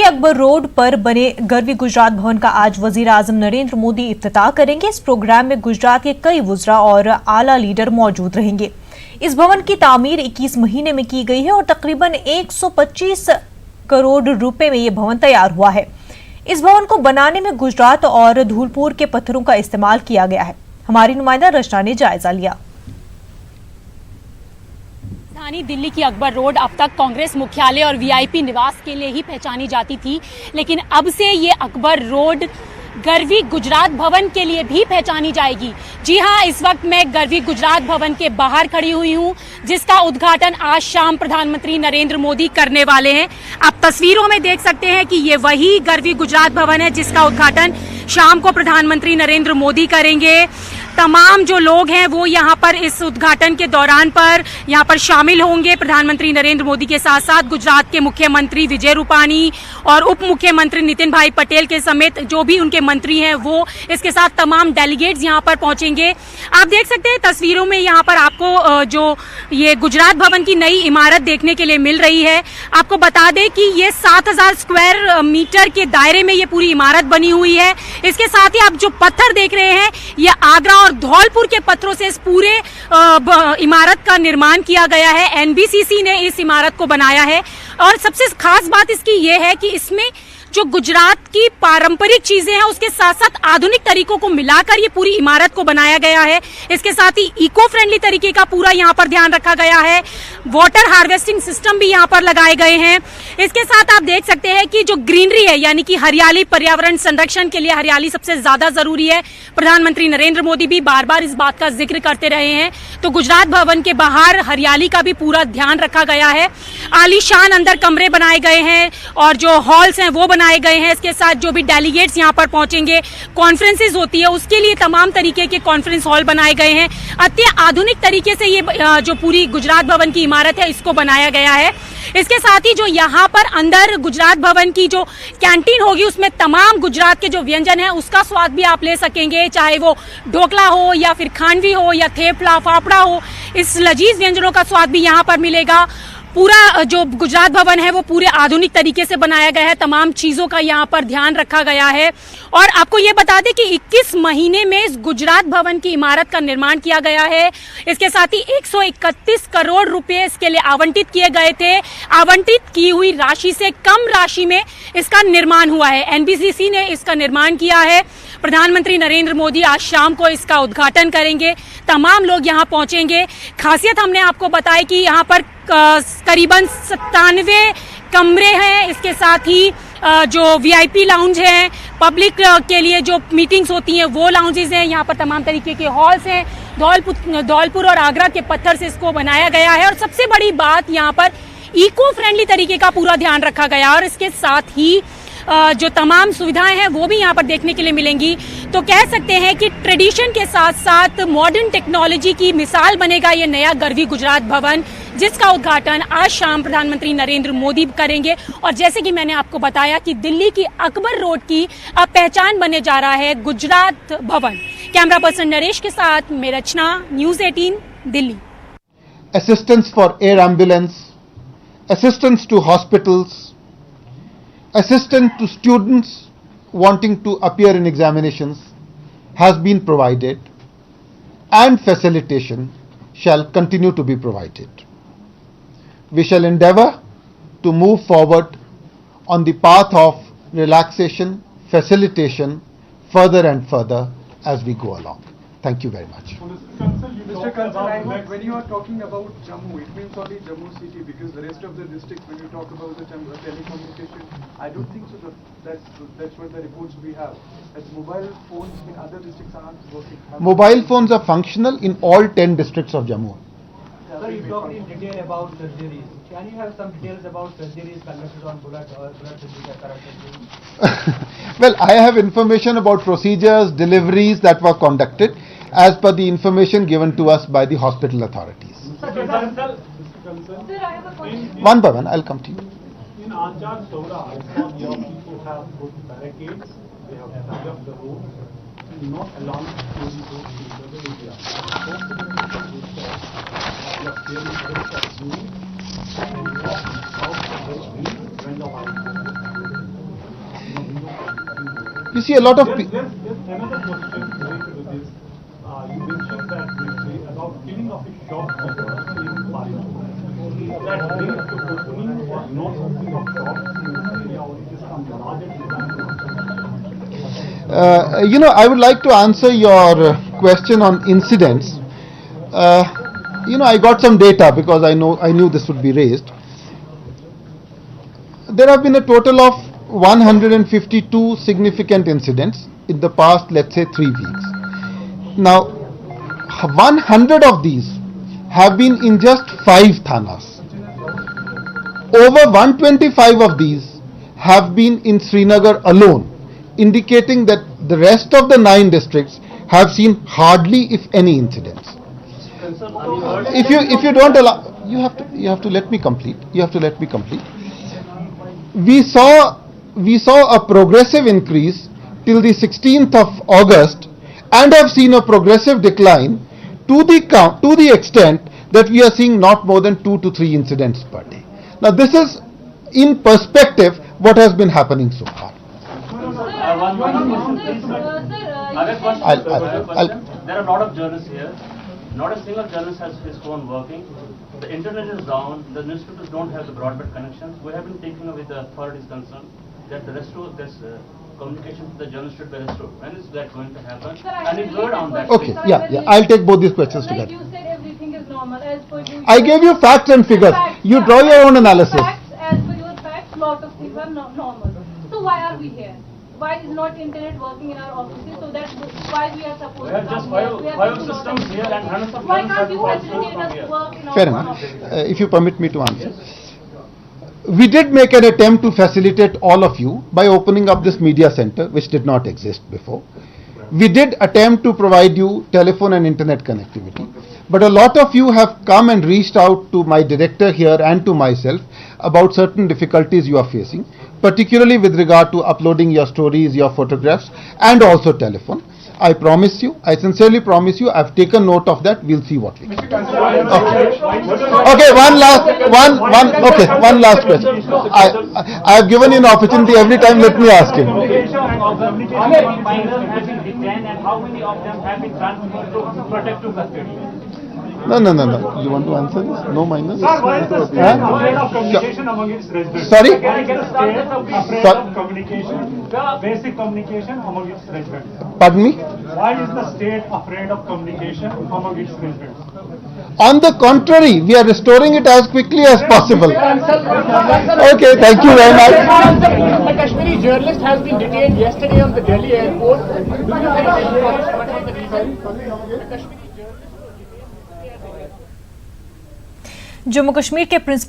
के अकबर रोड पर बने गर्वी गुजरात भवन का आज वजीर आजम नरेंद्र मोदी इफ्तिताह करेंगे। इस प्रोग्राम में गुजरात के कई वुज़रा और आला लीडर मौजूद रहेंगे। इस भवन की तामीर 21 महीने में की गई है और तकरीबन 125 करोड़ रुपए में यह भवन तैयार हुआ है। इस भवन को बनाने में गुजरात और धूलपुर के पत्थरों का इस्तेमाल किया गया है। हमारी नुमाइंदा रचना ने जायजा लिया। राजधानी दिल्ली की अकबर रोड अब तक कांग्रेस मुख्यालय और वीआईपी निवास के लिए ही पहचानी जाती थी, लेकिन अब से ये अकबर रोड गर्वी गुजरात भवन के लिए भी पहचानी जाएगी। जी हां, इस वक्त मैं गर्वी गुजरात भवन के बाहर खड़ी हुई हूं, जिसका उद्घाटन आज शाम प्रधानमंत्री नरेंद्र मोदी करने वाले हैं। आप तस्वीरों में देख सकते हैं कि ये वही गर्वी गुजरात भवन है जिसका उद्घाटन शाम को प्रधानमंत्री नरेंद्र मोदी करेंगे। तमाम जो लोग हैं वो यहाँ पर इस उद्घाटन के दौरान पर यहाँ पर शामिल होंगे। प्रधानमंत्री नरेंद्र मोदी के साथ साथ गुजरात के मुख्यमंत्री विजय रूपाणी और उप मुख्यमंत्री नितिन भाई पटेल के समेत जो भी उनके मंत्री हैं वो इसके साथ तमाम डेलीगेट्स यहाँ पर पहुंचेंगे। आप देख सकते हैं तस्वीरों में यहाँ पर आपको जो ये गुजरात भवन की नई इमारत देखने के लिए मिल रही है। आपको बता दें कि ये 7000 स्क्वायर मीटर के दायरे में ये पूरी इमारत बनी हुई है। इसके साथ ही आप जो पत्थर देख रहे हैं ये आगरा और धौलपुर के पत्थरों से इस पूरे इमारत का निर्माण किया गया है। एनबीसीसी ने इस इमारत को बनाया है और सबसे खास बात इसकी ये है कि इसमें जो गुजरात की पारंपरिक चीजें हैं उसके साथ साथ आधुनिक तरीकों को मिलाकर ये पूरी इमारत को बनाया गया है। इसके साथ ही इको फ्रेंडली तरीके का पूरा यहाँ पर ध्यान रखा गया है। वाटर हार्वेस्टिंग सिस्टम भी यहाँ पर लगाए गए हैं। इसके साथ आप देख सकते हैं कि जो ग्रीनरी है यानी कि हरियाली, पर्यावरण संरक्षण के लिए हरियाली सबसे ज्यादा जरूरी है। प्रधानमंत्री नरेंद्र मोदी भी बार बार इस बात का जिक्र करते रहे हैं, तो गुजरात भवन के बाहर हरियाली का भी पूरा ध्यान रखा गया है। आलीशान अंदर कमरे बनाए गए हैं और जो हॉल्स हैं वो बनाए गए हैं। इसके साथ जो भी डेलीगेट्स यहाँ पर पहुंचेंगे, कॉन्फ्रेंसेस होती है उसके लिए तमाम तरीके के कॉन्फ्रेंस हॉल बनाए गए हैं। अति आधुनिक तरीके से ये जो पूरी गुजरात भवन की इमारत है इसको बनाया गया है। इसके साथ ही जो यहाँ पर अंदर गुजरात भवन की जो कैंटीन होगी उसमें तमाम गुजरात के जो व्यंजन है उसका स्वाद भी आप ले सकेंगे, चाहे वो ढोकला हो या फिर खांडवी हो या थेपला फाफड़ा हो। इस लजीज व्यंजनों का स्वाद भी यहाँ पर मिलेगा। पूरा जो गुजरात भवन है वो पूरे आधुनिक तरीके से बनाया गया है। तमाम चीजों का यहाँ पर ध्यान रखा गया है। और आपको ये बता दें कि 21 महीने में इस गुजरात भवन की इमारत का निर्माण किया गया है। इसके साथ ही 131 करोड़ रुपए इसके लिए आवंटित किए गए थे। आवंटित की हुई राशि से कम राशि में इसका निर्माण हुआ है। एनबीसीसी ने इसका निर्माण किया है। प्रधानमंत्री नरेंद्र मोदी आज शाम को इसका उद्घाटन करेंगे। तमाम लोग यहाँ पहुंचेंगे। खासियत हमने आपको बताई कि यहाँ पर करीबन 97 कमरे हैं। इसके साथ ही जो वीआईपी लाउंज है, पब्लिक के लिए जो मीटिंग्स होती हैं वो लाउंजेस हैं। यहाँ पर तमाम तरीके के हॉल्स हैं। धौलपुर और आगरा के पत्थर से इसको बनाया गया है और सबसे बड़ी बात यहाँ पर इको फ्रेंडली तरीके का पूरा ध्यान रखा गया और इसके साथ ही जो तमाम सुविधाएं हैं वो भी यहाँ पर देखने के लिए मिलेंगी। तो कह सकते हैं कि ट्रेडिशन के साथ साथ मॉडर्न टेक्नोलॉजी की मिसाल बनेगा ये नया गर्वी गुजरात भवन, जिसका उद्घाटन आज शाम प्रधानमंत्री नरेंद्र मोदी करेंगे। और जैसे कि मैंने आपको बताया कि दिल्ली की अकबर रोड की अब पहचान बनने जा रहा है गुजरात भवन। कैमरा पर्सन नरेश के साथ मैं Rachna, news 18 Delhi. Assistance for air ambulance, assistance to hospitals, assistance to students wanting to appear in examinations has been provided and facilitation shall continue to be provided. We shall endeavor to move forward on the path of relaxation, facilitation further and further as we go along. Thank you very much. Mr. Kansal, when you are talking about Jammu, it means only Jammu city, because the rest of the districts, when you talk about the telecommunication, I don't think so. That's what the reports we have. That mobile phones in other districts are not working. Mobile phones are functional in all 10 districts of Jammu. Sir, you talked in detail about surgeries. Can you have some details about surgeries conducted on bullet surgery, carotid? Well, I have information about procedures, deliveries that were conducted as per the information given to us by the hospital authorities. One by one, I'll come to you. In Anjar Saura, your people have put barricades, they have dug up the road, not allowing tourists to enter the area. And You see, a lot of There's another question related to this. You mentioned that briefly about killing of a shopkeeper in Parliament. That brings to opening or not opening of shops in this area, or it is some larger design. I would like to answer your question on incidents. I got some data because I knew this would be raised. There have been a total of 152 significant incidents in the past, let's say, 3 weeks. Now, 100 of these have been in just 5 thanas. Over 125 of these have been in Srinagar alone, indicating that the rest of the 9 districts have seen hardly, if any, incidents. If you don't allow, you have to let me complete. We saw a progressive increase till the 16th of August, and have seen a progressive decline to the extent that we are seeing not more than 2 to 3 incidents per day. Now, this is in perspective what has been happening so far. There are a lot of journalists here. Not a single journalist has his phone working. The internet is down. The newspapers don't have the broadband connections. We have been taking with the authorities concerned that the restore this communication to the journalists should be restored. When is that going to happen? Any word on that? Okay, yeah, I'll take both these questions Like together. you said, everything is normal as per you. I gave you facts and figures. You draw your own analysis. As per your facts, lot of things are normal. So why are we here? Why is not internet working in our offices? So that's why we are supposed We have to just come here. five systems here and hundreds of Why journalists can't you have facilitate from us here. to work in our Fair own enough. offices? If you permit me to answer. We did make an attempt to facilitate all of you by opening up this media center, which did not exist before. We did attempt to provide you telephone and internet connectivity. But a lot of you have come and reached out to my director here and to myself about certain difficulties you are facing, particularly with regard to uploading your stories, your photographs, and also telephone. I sincerely promise you, I've taken note of that. We'll see what we can do. Okay, one last question. I have given you an opportunity every time. Let me ask him. How many minors have been detained and how many of them have been transferred to protective custody? No. You want to answer this? No minors? Sir, why is the state afraid of communication among its residents? Sorry? Why is the state afraid of communication, basic communication among its residents? Pardon me? Why is the state afraid of communication among its residents? On the contrary, we are restoring it as quickly as possible. Okay, thank you very much. A Kashmiri journalist has been detained yesterday on the Delhi airport. Do you have any information about the reason? Jammu Kashmir के principal